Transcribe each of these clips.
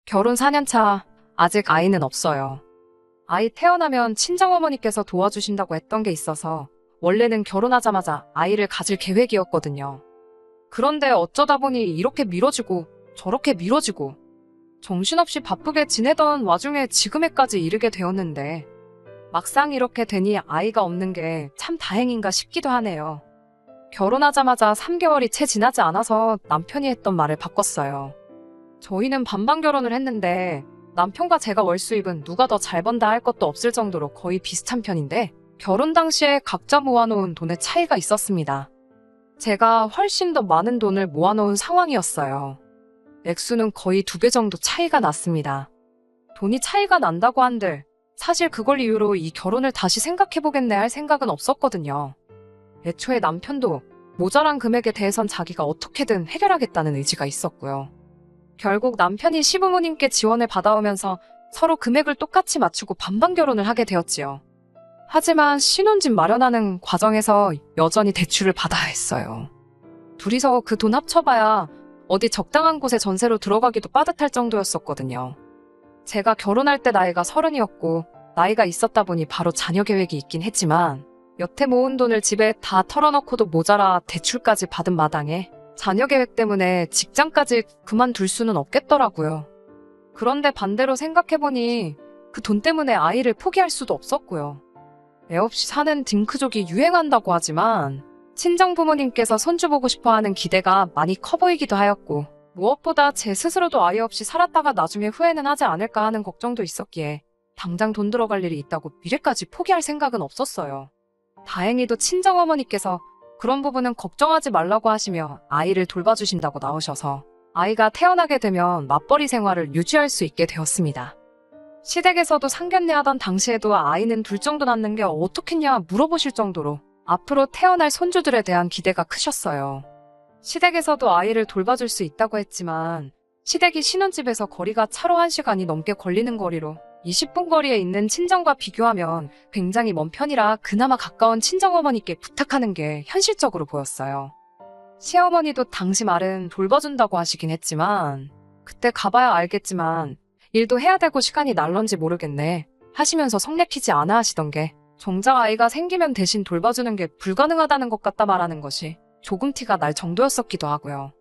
결혼 4년 차, 아직 아이는 없어요. 아이 태어나면 친정어머니께서 도와주신다고 했던 게 있어서 원래는 결혼하자마자 아이를 가질 계획이었거든요. 그런데 어쩌다 보니 이렇게 미뤄지고 저렇게 미뤄지고 정신없이 바쁘게 지내던 와중에 지금에까지 이르게 되었는데 막상 이렇게 되니 아이가 없는 게 참 다행인가 싶기도 하네요. 결혼하자마자 3개월이 채 지나지 않아서 남편이 했던 말을 바꿨어요. 저희는 반반 결혼을 했는데 남편과 제가 월 수입은 누가 더 잘 번다 할 것도 없을 정도로 거의 비슷한 편인데 결혼 당시에 각자 모아놓은 돈의 차이가 있었습니다. 제가 훨씬 더 많은 돈을 모아놓은 상황이었어요. 액수는 거의 2배 정도 차이가 났습니다. 돈이 차이가 난다고 한들 사실 그걸 이유로 이 결혼을 다시 생각해보겠네 할 생각은 없었거든요. 애초에 남편도 모자란 금액에 대해선 자기가 어떻게든 해결하겠다는 의지가 있었고요. 결국 남편이 시부모님께 지원을 받아오면서 서로 금액을 똑같이 맞추고 반반 결혼을 하게 되었지요. 하지만 신혼집 마련하는 과정에서 여전히 대출을 받아야 했어요. 둘이서 그 돈 합쳐봐야 어디 적당한 곳에 전세로 들어가기도 빠듯할 정도였었거든요. 제가 결혼할 때 나이가 30이었고 나이가 있었다 보니 바로 자녀 계획이 있긴 했지만 여태 모은 돈을 집에 다 털어넣고도 모자라 대출까지 받은 마당에 자녀 계획 때문에 직장까지 그만둘 수는 없겠더라고요. 그런데 반대로 생각해보니 그 돈 때문에 아이를 포기할 수도 없었고요. 애 없이 사는 딩크족이 유행한다고 하지만 친정 부모님께서 손주 보고 싶어하는 기대가 많이 커 보이기도 하였고 무엇보다 제 스스로도 아이 없이 살았다가 나중에 후회는 하지 않을까 하는 걱정도 있었기에 당장 돈 들어갈 일이 있다고 미래까지 포기할 생각은 없었어요. 다행히도 친정어머니께서 그런 부분은 걱정하지 말라고 하시며 아이를 돌봐주신다고 나오셔서 아이가 태어나게 되면 맞벌이 생활을 유지할 수 있게 되었습니다. 시댁에서도 상견례 하던 당시에도 아이는 둘 정도 낳는 게 어떻겠냐 물어보실 정도로 앞으로 태어날 손주들에 대한 기대가 크셨어요. 시댁에서도 아이를 돌봐줄 수 있다고 했지만 시댁이 신혼집에서 거리가 차로 1시간이 넘게 걸리는 거리로 20분 거리에 있는 친정과 비교하면 굉장히 먼 편이라 그나마 가까운 친정어머니께 부탁하는 게 현실적으로 보였어요. 시어머니도 당시 말은 돌봐준다고 하시긴 했지만 그때 가봐야 알겠지만 일도 해야 되고 시간이 날런지 모르겠네 하시면서 성 내키지 않아 하시던 게 정작 아이가 생기면 대신 돌봐주는 게 불가능하다는 것 같다 말하는 것이 조금 티가 날 정도였었기도 하고요.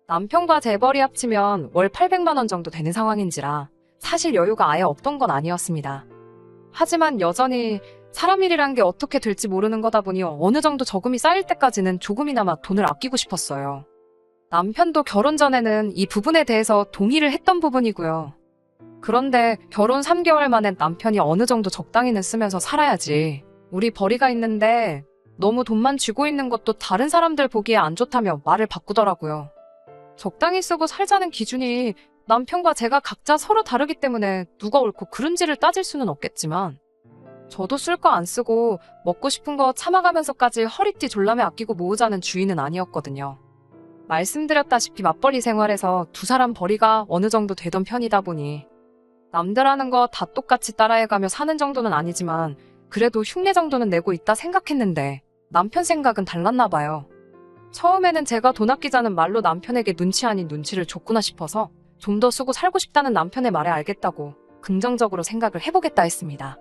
남편과 재벌이 합치면 월 800만 원 정도 되는 상황인지라 사실 여유가 아예 없던 건 아니었습니다. 하지만 여전히 사람 일이란 게 어떻게 될지 모르는 거다 보니 어느 정도 저금이 쌓일 때까지는 조금이나마 돈을 아끼고 싶었어요. 남편도 결혼 전에는 이 부분에 대해서 동의를 했던 부분이고요. 그런데 결혼 3개월 만에 남편이 어느 정도 적당히는 쓰면서 살아야지. 우리 벌이가 있는데 너무 돈만 쥐고 있는 것도 다른 사람들 보기에 안 좋다며 말을 바꾸더라고요. 적당히 쓰고 살자는 기준이 남편과 제가 각자 서로 다르기 때문에 누가 옳고 그른지를 따질 수는 없겠지만 저도 쓸 거 안 쓰고 먹고 싶은 거 참아가면서까지 허리띠 졸라매 아끼고 모으자는 주의는 아니었거든요. 말씀드렸다시피 맞벌이 생활에서 두 사람 벌이가 어느 정도 되던 편이다 보니 남들 하는 거 다 똑같이 따라해가며 사는 정도는 아니지만 그래도 흉내 정도는 내고 있다 생각했는데 남편 생각은 달랐나 봐요. 처음에는 제가 돈 아끼자는 말로 남편에게 눈치 아닌 눈치를 줬구나 싶어서 좀 더 쓰고 살고 싶다는 남편의 말에 알겠다고 긍정적으로 생각을 해보겠다 했습니다.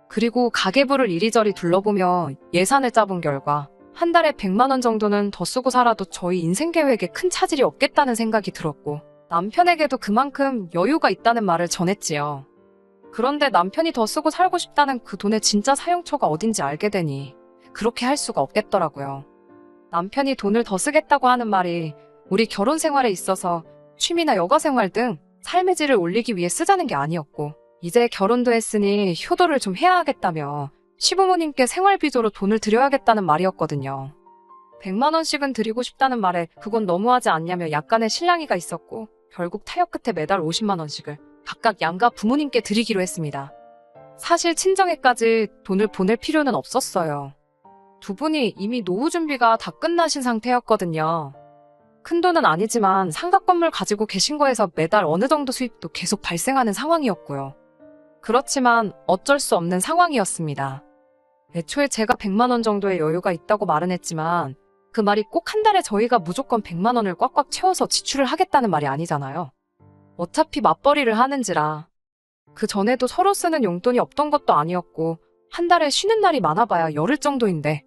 그리고 가계부를 이리저리 둘러보며 예산을 짜본 결과 한 달에 100만 원 정도는 더 쓰고 살아도 저희 인생 계획에 큰 차질이 없겠다는 생각이 들었고 남편에게도 그만큼 여유가 있다는 말을 전했지요. 그런데 남편이 더 쓰고 살고 싶다는 그 돈의 진짜 사용처가 어딘지 알게 되니 그렇게 할 수가 없겠더라고요. 남편이 돈을 더 쓰겠다고 하는 말이 우리 결혼 생활에 있어서 취미나 여가 생활 등 삶의 질을 올리기 위해 쓰자는 게 아니었고 이제 결혼도 했으니 효도를 좀 해야 하겠다며 시부모님께 생활비조로 돈을 드려야겠다는 말이었거든요. 100만 원씩은 드리고 싶다는 말에 그건 너무하지 않냐며 약간의 실랑이가 있었고 결국 타협 끝에 매달 50만 원씩을 각각 양가 부모님께 드리기로 했습니다. 사실 친정에까지 돈을 보낼 필요는 없었어요. 두 분이 이미 노후 준비가 다 끝나신 상태였거든요. 큰 돈은 아니지만 상가 건물 가지고 계신 거에서 매달 어느 정도 수입도 계속 발생하는 상황이었고요. 그렇지만 어쩔 수 없는 상황이었습니다. 애초에 제가 100만 원 정도의 여유가 있다고 말은 했지만 그 말이 꼭 한 달에 저희가 무조건 100만 원을 꽉꽉 채워서 지출을 하겠다는 말이 아니잖아요. 어차피 맞벌이를 하는지라. 그 전에도 서로 쓰는 용돈이 없던 것도 아니었고 한 달에 쉬는 날이 많아봐야 열흘 정도인데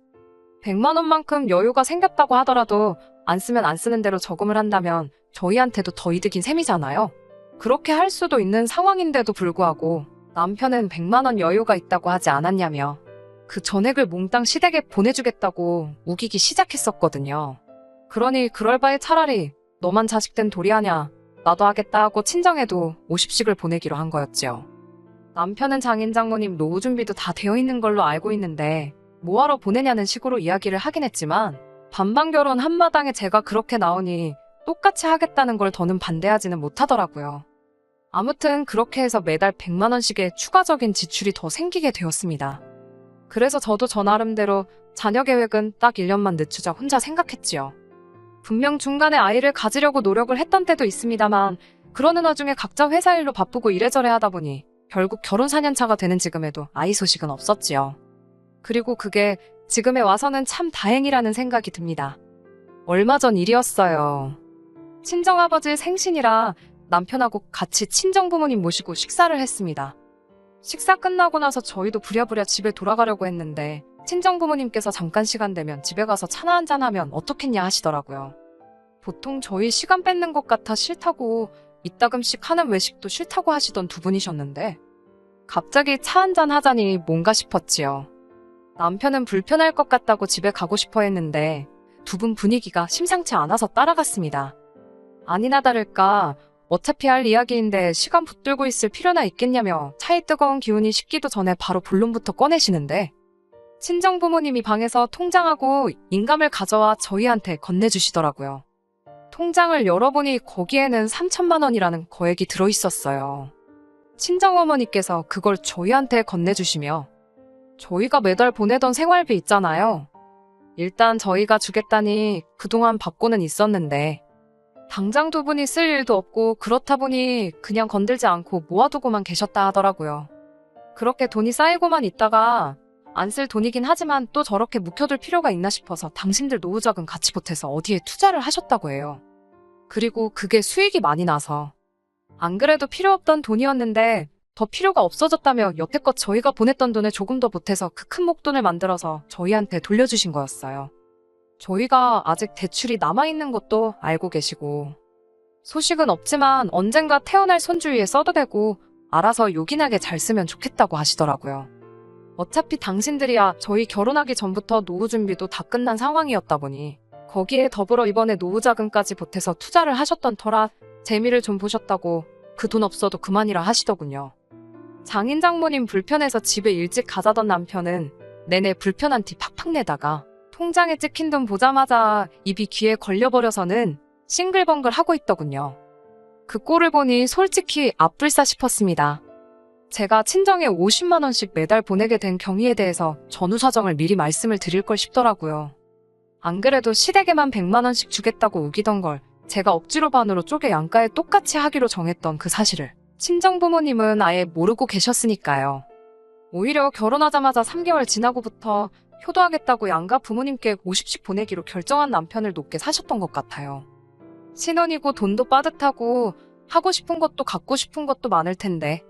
100만 원만큼 여유가 생겼다고 하더라도 안 쓰면 안 쓰는 대로 저금을 한다면 저희한테도 더 이득인 셈이잖아요. 그렇게 할 수도 있는 상황인데도 불구하고 남편은 100만 원 여유가 있다고 하지 않았냐며 그 전액을 몽땅 시댁에 보내주겠다고 우기기 시작했었거든요. 그러니 그럴 바에 차라리 너만 자식된 도리하냐 나도 하겠다 하고 친정에도 50씩을 보내기로 한 거였지요. 남편은 장인 장모님 노후 준비도 다 되어 있는 걸로 알고 있는데 뭐하러 보내냐는 식으로 이야기를 하긴 했지만 반반 결혼 한마당에 제가 그렇게 나오니 똑같이 하겠다는 걸 더는 반대하지는 못하더라고요. 아무튼 그렇게 해서 매달 100만 원씩의 추가적인 지출이 더 생기게 되었습니다. 그래서 저도 저 나름대로 자녀 계획은 딱 1년만 늦추자 혼자 생각했지요. 분명 중간에 아이를 가지려고 노력을 했던 때도 있습니다만 그러는 와중에 각자 회사 일로 바쁘고 이래저래 하다 보니 결국 결혼 4년차가 되는 지금에도 아이 소식은 없었지요. 그리고 그게 지금에 와서는 참 다행이라는 생각이 듭니다. 얼마 전 일이었어요. 친정아버지 생신이라 남편하고 같이 친정부모님 모시고 식사를 했습니다. 식사 끝나고 나서 저희도 부랴부랴 집에 돌아가려고 했는데 친정부모님께서 잠깐 시간 되면 집에 가서 차나 한잔 하면 어떻겠냐 하시더라고요. 보통 저희 시간 뺏는 것 같아 싫다고 이따금씩 하는 외식도 싫다고 하시던 두 분이셨는데 갑자기 차 한잔 하자니 뭔가 싶었지요. 남편은 불편할 것 같다고 집에 가고 싶어 했는데 두 분 분위기가 심상치 않아서 따라갔습니다. 아니나 다를까 어차피 할 이야기인데 시간 붙들고 있을 필요나 있겠냐며 차의 뜨거운 기운이 식기도 전에 바로 본론부터 꺼내시는데 친정부모님이 방에서 통장하고 인감을 가져와 저희한테 건네주시더라고요. 통장을 열어보니 거기에는 3천만 원이라는 거액이 들어있었어요. 친정어머니께서 그걸 저희한테 건네주시며 저희가 매달 보내던 생활비 있잖아요. 일단 저희가 주겠다니 그동안 받고는 있었는데 당장 두 분이 쓸 일도 없고 그렇다 보니 그냥 건들지 않고 모아두고만 계셨다 하더라고요. 그렇게 돈이 쌓이고만 있다가 안 쓸 돈이긴 하지만 또 저렇게 묵혀둘 필요가 있나 싶어서 당신들 노후자금 같이 보태서 어디에 투자를 하셨다고 해요. 그리고 그게 수익이 많이 나서 안 그래도 필요 없던 돈이었는데 더 필요가 없어졌다며 여태껏 저희가 보냈던 돈을 조금 더 보태서 그 큰 목돈을 만들어서 저희한테 돌려주신 거였어요. 저희가 아직 대출이 남아있는 것도 알고 계시고 소식은 없지만 언젠가 태어날 손주 위에 써도 되고 알아서 요긴하게 잘 쓰면 좋겠다고 하시더라고요. 어차피 당신들이야 저희 결혼하기 전부터 노후 준비도 다 끝난 상황이었다 보니 거기에 더불어 이번에 노후자금까지 보태서 투자를 하셨던 터라 재미를 좀 보셨다고 그 돈 없어도 그만이라 하시더군요. 장인 장모님 불편해서 집에 일찍 가자던 남편은 내내 불편한 티 팍팍 내다가 통장에 찍힌 돈 보자마자 입이 귀에 걸려버려서는 싱글벙글 하고 있더군요. 그 꼴을 보니 솔직히 앞불싸 싶었습니다. 제가 친정에 50만 원씩 매달 보내게 된 경위에 대해서 전후 사정을 미리 말씀을 드릴 걸 싶더라고요. 안 그래도 시댁에만 100만 원씩 주겠다고 우기던 걸 제가 억지로 반으로 쪼개 양가에 똑같이 하기로 정했던 그 사실을 친정부모님은 아예 모르고 계셨으니까요. 오히려 결혼하자마자 3개월 지나고부터 효도하겠다고 양가 부모님께 50씩 보내기로 결정한 남편을 높게 사셨던 것 같아요. 신혼이고 돈도 빠듯하고 하고 싶은 것도 갖고 싶은 것도 많을 텐데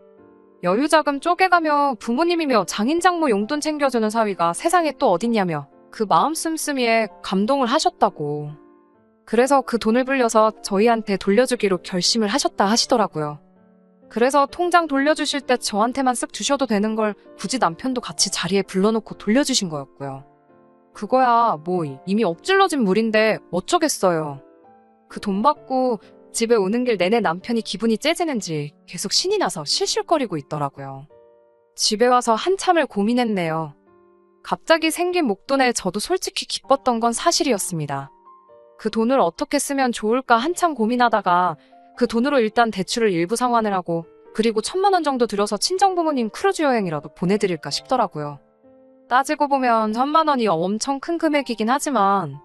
여유자금 쪼개가며 부모님이며 장인장모 용돈 챙겨주는 사위가 세상에 또 어딨냐며 그 마음 씀씀이에 감동을 하셨다고. 그래서 그 돈을 불려서 저희한테 돌려주기로 결심을 하셨다 하시더라고요. 그래서 통장 돌려주실 때 저한테만 쓱 주셔도 되는 걸 굳이 남편도 같이 자리에 불러놓고 돌려주신 거였고요. 그거야 뭐 이미 엎질러진 물인데 어쩌겠어요. 그 돈 받고 집에 오는 길 내내 남편이 기분이 째지는지 계속 신이 나서 실실거리고 있더라고요. 집에 와서 한참을 고민했네요. 갑자기 생긴 목돈에 저도 솔직히 기뻤던 건 사실이었습니다. 그 돈을 어떻게 쓰면 좋을까 한참 고민하다가 그 돈으로 일단 대출을 일부 상환을 하고 그리고 1,000만 원 정도 들여서 친정부모님 크루즈 여행이라도 보내드릴까 싶더라고요. 따지고 보면 1,000만 원이 엄청 큰 금액이긴 하지만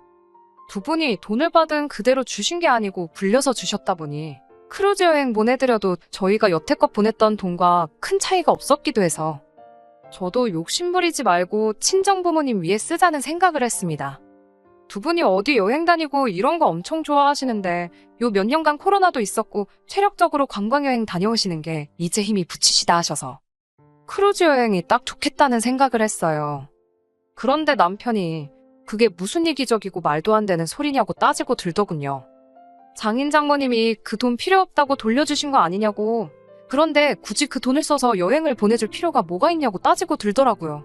두 분이 돈을 받은 그대로 주신 게 아니고 불려서 주셨다 보니 크루즈 여행 보내드려도 저희가 여태껏 보냈던 돈과 큰 차이가 없었기도 해서 저도 욕심부리지 말고 친정부모님 위해 쓰자는 생각을 했습니다. 두 분이 어디 여행 다니고 이런 거 엄청 좋아하시는데 요 몇 년간 코로나도 있었고 체력적으로 관광여행 다녀오시는 게 이제 힘이 붙이시다 하셔서 크루즈 여행이 딱 좋겠다는 생각을 했어요. 그런데 남편이 그게 무슨 이기적이고 말도 안 되는 소리냐고 따지고 들더군요. 장인 장모님이 그 돈 필요 없다고 돌려주신 거 아니냐고. 그런데 굳이 그 돈을 써서 여행을 보내줄 필요가 뭐가 있냐고 따지고 들더라고요.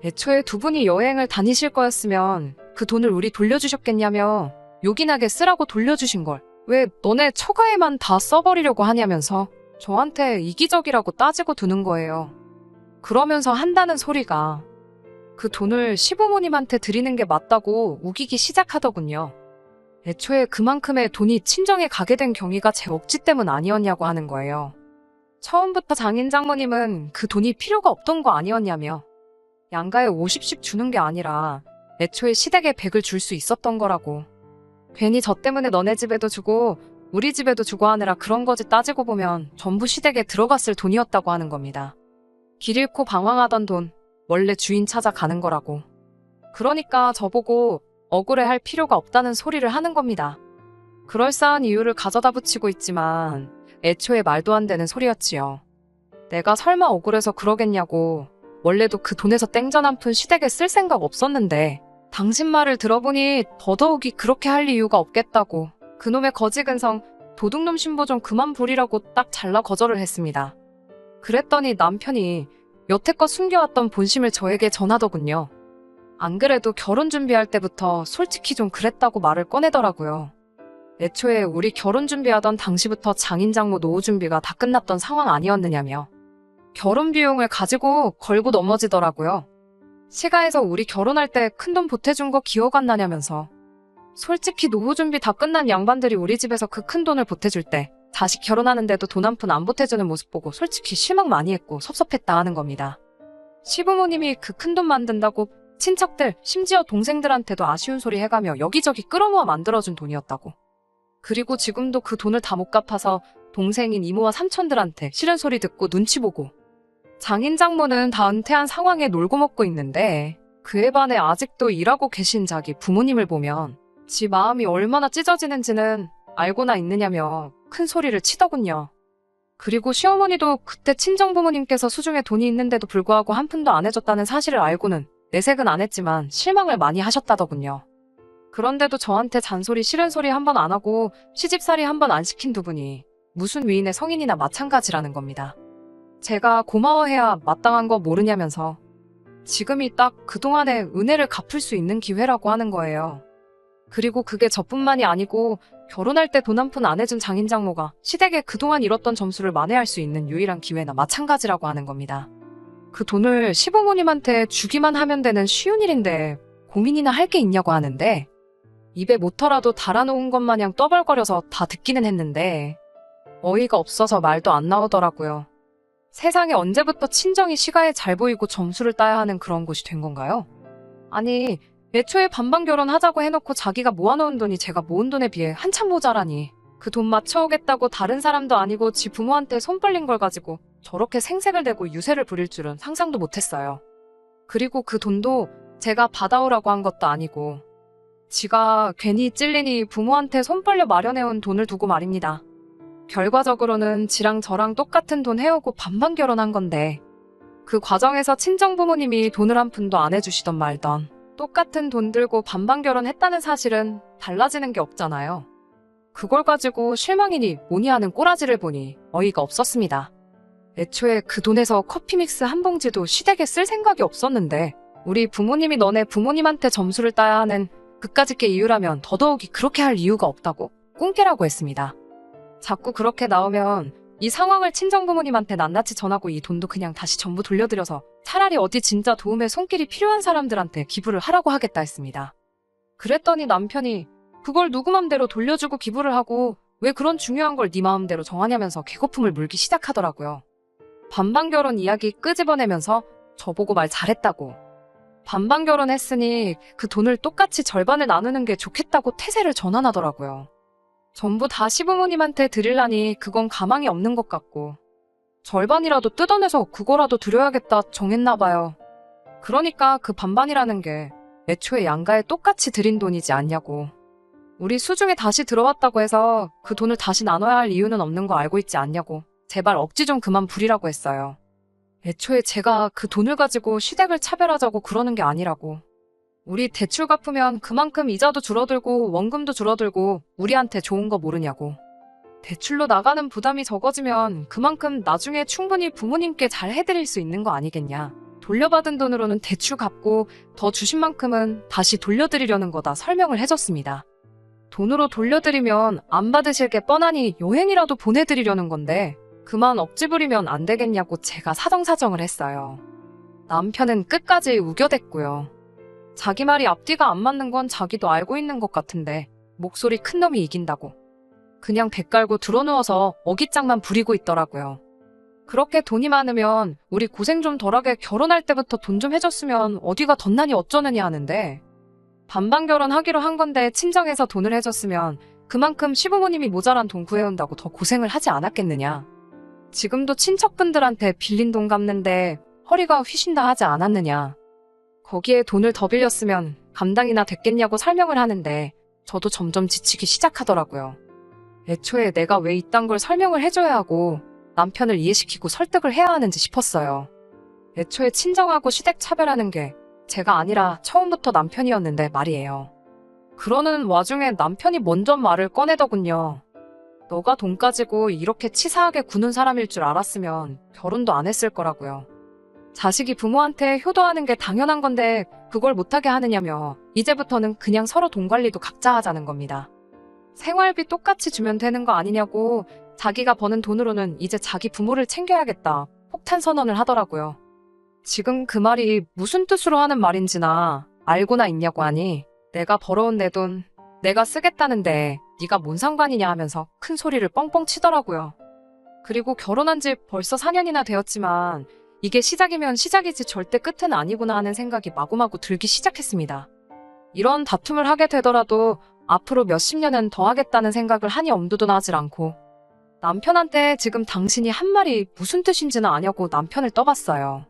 애초에 두 분이 여행을 다니실 거였으면 그 돈을 우리 돌려주셨겠냐며 요긴하게 쓰라고 돌려주신 걸 왜 너네 처가에만 다 써버리려고 하냐면서 저한테 이기적이라고 따지고 드는 거예요. 그러면서 한다는 소리가 그 돈을 시부모님한테 드리는 게 맞다고 우기기 시작하더군요. 애초에 그만큼의 돈이 친정에 가게 된 경위가 제 억지 때문 아니었냐고 하는 거예요. 처음부터 장인 장모님은 그 돈이 필요가 없던 거 아니었냐며 양가에 50씩 주는 게 아니라 애초에 시댁에 100을 줄 수 있었던 거라고. 괜히 저 때문에 너네 집에도 주고 우리 집에도 주고 하느라 그런 거지 따지고 보면 전부 시댁에 들어갔을 돈이었다고 하는 겁니다. 길 잃고 방황하던 돈 원래 주인 찾아가는 거라고. 그러니까 저보고 억울해할 필요가 없다는 소리를 하는 겁니다. 그럴싸한 이유를 가져다 붙이고 있지만 애초에 말도 안 되는 소리였지요. 내가 설마 억울해서 그러겠냐고. 원래도 그 돈에서 땡전 한 푼 시댁에 쓸 생각 없었는데 당신 말을 들어보니 더더욱이 그렇게 할 이유가 없겠다고. 그놈의 거지근성 도둑놈 신보 좀 그만 부리라고 딱 잘라 거절을 했습니다. 그랬더니 남편이 여태껏 숨겨왔던 본심을 저에게 전하더군요. 안 그래도 결혼 준비할 때부터 솔직히 좀 그랬다고 말을 꺼내더라고요. 애초에 우리 결혼 준비하던 당시부터 장인장모 노후 준비가 다 끝났던 상황 아니었느냐며 결혼 비용을 가지고 걸고 넘어지더라고요. 시가에서 우리 결혼할 때 큰돈 보태준 거 기억 안 나냐면서 솔직히 노후 준비 다 끝난 양반들이 우리 집에서 그 큰 돈을 보태줄 때 다시 결혼하는데도 돈 한 푼 안 보태주는 모습 보고 솔직히 실망 많이 했고 섭섭했다 하는 겁니다. 시부모님이 그 큰 돈 만든다고 친척들 심지어 동생들한테도 아쉬운 소리 해가며 여기저기 끌어모아 만들어준 돈이었다고. 그리고 지금도 그 돈을 다 못 갚아서 동생인 이모와 삼촌들한테 싫은 소리 듣고 눈치 보고 장인 장모는 다 은퇴한 상황에 놀고 먹고 있는데 그에 반해 아직도 일하고 계신 자기 부모님을 보면 지 마음이 얼마나 찢어지는지는 알고나 있느냐며 큰 소리를 치더군요. 그리고 시어머니도 그때 친정부모님께서 수중에 돈이 있는데도 불구하고 한 푼도 안 해줬다는 사실을 알고는 내색은 안 했지만 실망을 많이 하셨다더군요. 그런데도 저한테 잔소리 싫은 소리 한 번 안 하고 시집살이 한 번 안 시킨 두 분이 무슨 위인의 성인이나 마찬가지라는 겁니다. 제가 고마워해야 마땅한 거 모르냐면서 지금이 딱 그동안의 은혜를 갚을 수 있는 기회라고 하는 거예요. 그리고 그게 저뿐만이 아니고 결혼할 때 돈 한 푼 안 해준 장인장모가 시댁에 그동안 잃었던 점수를 만회할 수 있는 유일한 기회나 마찬가지라고 하는 겁니다. 그 돈을 시부모님한테 주기만 하면 되는 쉬운 일인데 고민이나 할 게 있냐고 하는데 입에 모터라도 달아놓은 것 마냥 떠벌거려서 다 듣기는 했는데 어이가 없어서 말도 안 나오더라고요. 세상에 언제부터 친정이 시가에 잘 보이고 점수를 따야 하는 그런 곳이 된 건가요? 아니, 애초에 반반 결혼하자고 해놓고 자기가 모아놓은 돈이 제가 모은 돈에 비해 한참 모자라니 그 돈 맞춰오겠다고 다른 사람도 아니고 지 부모한테 손 벌린 걸 가지고 저렇게 생색을 내고 유세를 부릴 줄은 상상도 못했어요. 그리고 그 돈도 제가 받아오라고 한 것도 아니고 지가 괜히 찔리니 부모한테 손 벌려 마련해온 돈을 두고 말입니다. 결과적으로는 지랑 저랑 똑같은 돈 해오고 반반 결혼한 건데 그 과정에서 친정부모님이 돈을 한 푼도 안 해주시던 말던 똑같은 돈 들고 반반 결혼했다는 사실은 달라지는 게 없잖아요. 그걸 가지고 실망이니 뭐니 하는 꼬라지를 보니 어이가 없었습니다. 애초에 그 돈에서 커피 믹스 한 봉지도 시댁에 쓸 생각이 없었는데 우리 부모님이 너네 부모님한테 점수를 따야 하는 그까짓 게 이유라면 더더욱이 그렇게 할 이유가 없다고 꿍깨라고 했습니다. 자꾸 그렇게 나오면 이 상황을 친정부모님한테 낱낱이 전하고 이 돈도 그냥 다시 전부 돌려드려서 차라리 어디 진짜 도움의 손길이 필요한 사람들한테 기부를 하라고 하겠다 했습니다. 그랬더니 남편이 그걸 누구 맘대로 돌려주고 기부를 하고 왜 그런 중요한 걸 네 마음대로 정하냐면서 개거품을 물기 시작하더라고요. 반반 결혼 이야기 끄집어내면서 저보고 말 잘했다고. 반반 결혼했으니 그 돈을 똑같이 절반을 나누는 게 좋겠다고 태세를 전환하더라고요. 전부 다 시부모님한테 드리려니 그건 가망이 없는 것 같고 절반이라도 뜯어내서 그거라도 드려야겠다 정했나 봐요. 그러니까 그 반반이라는 게 애초에 양가에 똑같이 들인 돈이지 않냐고. 우리 수중에 다시 들어왔다고 해서 그 돈을 다시 나눠야 할 이유는 없는 거 알고 있지 않냐고. 제발 억지 좀 그만 부리라고 했어요. 애초에 제가 그 돈을 가지고 시댁을 차별하자고 그러는 게 아니라고. 우리 대출 갚으면 그만큼 이자도 줄어들고 원금도 줄어들고 우리한테 좋은 거 모르냐고. 대출로 나가는 부담이 적어지면 그만큼 나중에 충분히 부모님께 잘 해드릴 수 있는 거 아니겠냐. 돌려받은 돈으로는 대출 갚고 더 주신 만큼은 다시 돌려드리려는 거다 설명을 해줬습니다. 돈으로 돌려드리면 안 받으실 게 뻔하니 여행이라도 보내드리려는 건데 그만 억지 부리면 안 되겠냐고 제가 사정사정을 했어요. 남편은 끝까지 우겨댔고요. 자기 말이 앞뒤가 안 맞는 건 자기도 알고 있는 것 같은데 목소리 큰 놈이 이긴다고. 그냥 배 깔고 드러누워서 어깃장만 부리고 있더라고요. 그렇게 돈이 많으면 우리 고생 좀 덜하게 결혼할 때부터 돈 좀 해줬으면 어디가 덧나니 어쩌느니 하는데 반반 결혼하기로 한 건데 친정에서 돈을 해줬으면 그만큼 시부모님이 모자란 돈 구해온다고 더 고생을 하지 않았겠느냐. 지금도 친척분들한테 빌린 돈 갚는데 허리가 휘신다 하지 않았느냐. 거기에 돈을 더 빌렸으면 감당이나 됐겠냐고 설명을 하는데 저도 점점 지치기 시작하더라고요. 애초에 내가 왜 이딴 걸 설명을 해줘야 하고 남편을 이해시키고 설득을 해야 하는지 싶었어요. 애초에 친정하고 시댁 차별하는 게 제가 아니라 처음부터 남편이었는데 말이에요. 그러는 와중에 남편이 먼저 말을 꺼내더군요. 너가 돈 가지고 이렇게 치사하게 구는 사람일 줄 알았으면 결혼도 안 했을 거라고요. 자식이 부모한테 효도하는 게 당연한 건데 그걸 못하게 하느냐며 이제부터는 그냥 서로 돈 관리도 각자 하자는 겁니다. 생활비 똑같이 주면 되는 거 아니냐고 자기가 버는 돈으로는 이제 자기 부모를 챙겨야겠다 폭탄 선언을 하더라고요. 지금 그 말이 무슨 뜻으로 하는 말인지나 알고나 있냐고 하니 내가 벌어온 내 돈 내가 쓰겠다는데 네가 뭔 상관이냐 하면서 큰 소리를 뻥뻥 치더라고요. 그리고 결혼한 지 벌써 4년이나 되었지만 이게 시작이면 시작이지 절대 끝은 아니구나 하는 생각이 마구마구 들기 시작했습니다. 이런 다툼을 하게 되더라도 앞으로 몇십 년은 더 하겠다는 생각을 하니 엄두도 나질 않고 남편한테 지금 당신이 한 말이 무슨 뜻인지는 아냐고 남편을 떠봤어요.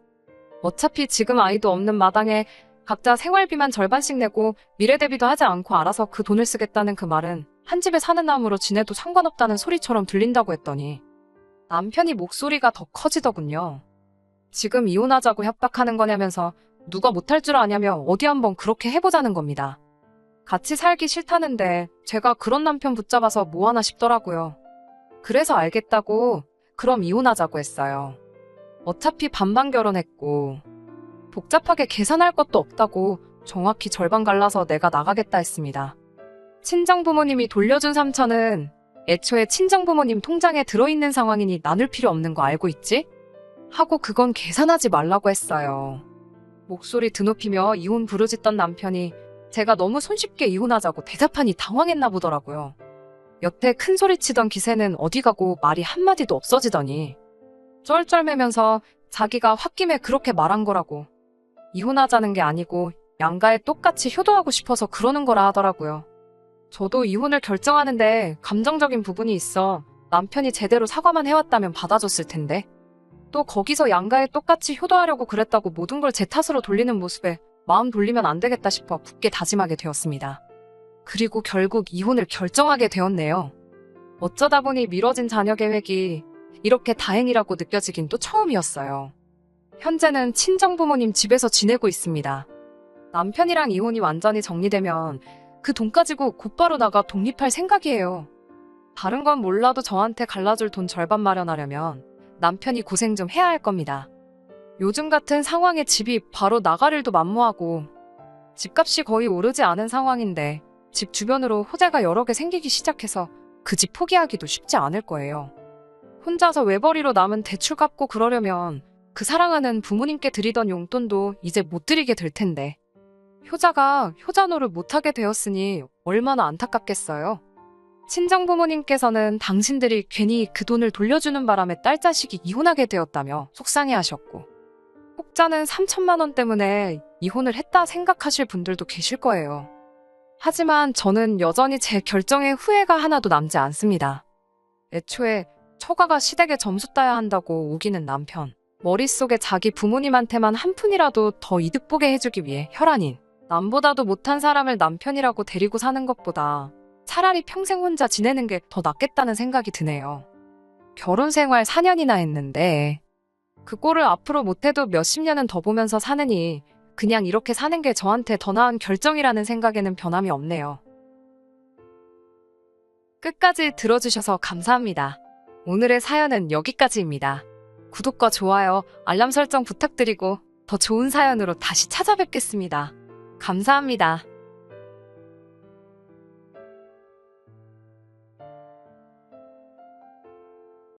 어차피 지금 아이도 없는 마당에 각자 생활비만 절반씩 내고 미래 대비도 하지 않고 알아서 그 돈을 쓰겠다는 그 말은 한 집에 사는 남으로 지내도 상관없다는 소리처럼 들린다고 했더니 남편이 목소리가 더 커지더군요. 지금 이혼하자고 협박하는 거냐면서 누가 못할 줄 아냐며 어디 한번 그렇게 해보자는 겁니다. 같이 살기 싫다는데 제가 그런 남편 붙잡아서 뭐하나 싶더라고요. 그래서 알겠다고 그럼 이혼하자고 했어요. 어차피 반반 결혼했고 복잡하게 계산할 것도 없다고 정확히 절반 갈라서 내가 나가겠다 했습니다. 친정부모님이 돌려준 3천은 애초에 친정부모님 통장에 들어있는 상황이니 나눌 필요 없는 거 알고 있지? 하고 그건 계산하지 말라고 했어요. 목소리 드높이며 이혼 부르짖던 남편이 제가 너무 손쉽게 이혼하자고 대답하니 당황했나 보더라고요. 여태 큰 소리치던 기세는 어디 가고 말이 한마디도 없어지더니 쩔쩔매면서 자기가 홧김에 그렇게 말한 거라고. 이혼하자는 게 아니고 양가에 똑같이 효도하고 싶어서 그러는 거라 하더라고요. 저도 이혼을 결정하는데 감정적인 부분이 있어 남편이 제대로 사과만 해왔다면 받아줬을 텐데 또 거기서 양가에 똑같이 효도하려고 그랬다고 모든 걸 제 탓으로 돌리는 모습에 마음 돌리면 안 되겠다 싶어 굳게 다짐하게 되었습니다. 그리고 결국 이혼을 결정하게 되었네요. 어쩌다 보니 미뤄진 자녀 계획이 이렇게 다행이라고 느껴지긴 또 처음이었어요. 현재는 친정부모님 집에서 지내고 있습니다. 남편이랑 이혼이 완전히 정리되면 그 돈 가지고 곧바로 나가 독립할 생각이에요. 다른 건 몰라도 저한테 갈라줄 돈 절반 마련하려면 남편이 고생 좀 해야 할 겁니다. 요즘 같은 상황에 집이 바로 나가릴도 만무하고 집값이 거의 오르지 않은 상황인데 집 주변으로 호재가 여러 개 생기기 시작해서 그 집 포기하기도 쉽지 않을 거예요. 혼자서 외벌이로 남은 대출 갚고 그러려면 그 사랑하는 부모님께 드리던 용돈도 이제 못 드리게 될 텐데 효자가 효자노를 못하게 되었으니 얼마나 안타깝겠어요. 친정부모님께서는 당신들이 괜히 그 돈을 돌려주는 바람에 딸자식이 이혼하게 되었다며 속상해하셨고 혹자는 3천만 원 때문에 이혼을 했다 생각하실 분들도 계실 거예요. 하지만 저는 여전히 제 결정에 후회가 하나도 남지 않습니다. 애초에 처가가 시댁에 점수 따야 한다고 우기는 남편. 머릿속에 자기 부모님한테만 한 푼이라도 더 이득 보게 해주기 위해 혈안인 남보다도 못한 사람을 남편이라고 데리고 사는 것보다 차라리 평생 혼자 지내는 게 더 낫겠다는 생각이 드네요. 결혼 생활 4년이나 했는데 그 꼴을 앞으로 못해도 몇십 년은 더 보면서 사느니 그냥 이렇게 사는 게 저한테 더 나은 결정이라는 생각에는 변함이 없네요. 끝까지 들어주셔서 감사합니다. 오늘의 사연은 여기까지입니다. 구독과 좋아요, 알람 설정 부탁드리고 더 좋은 사연으로 다시 찾아뵙겠습니다. 감사합니다.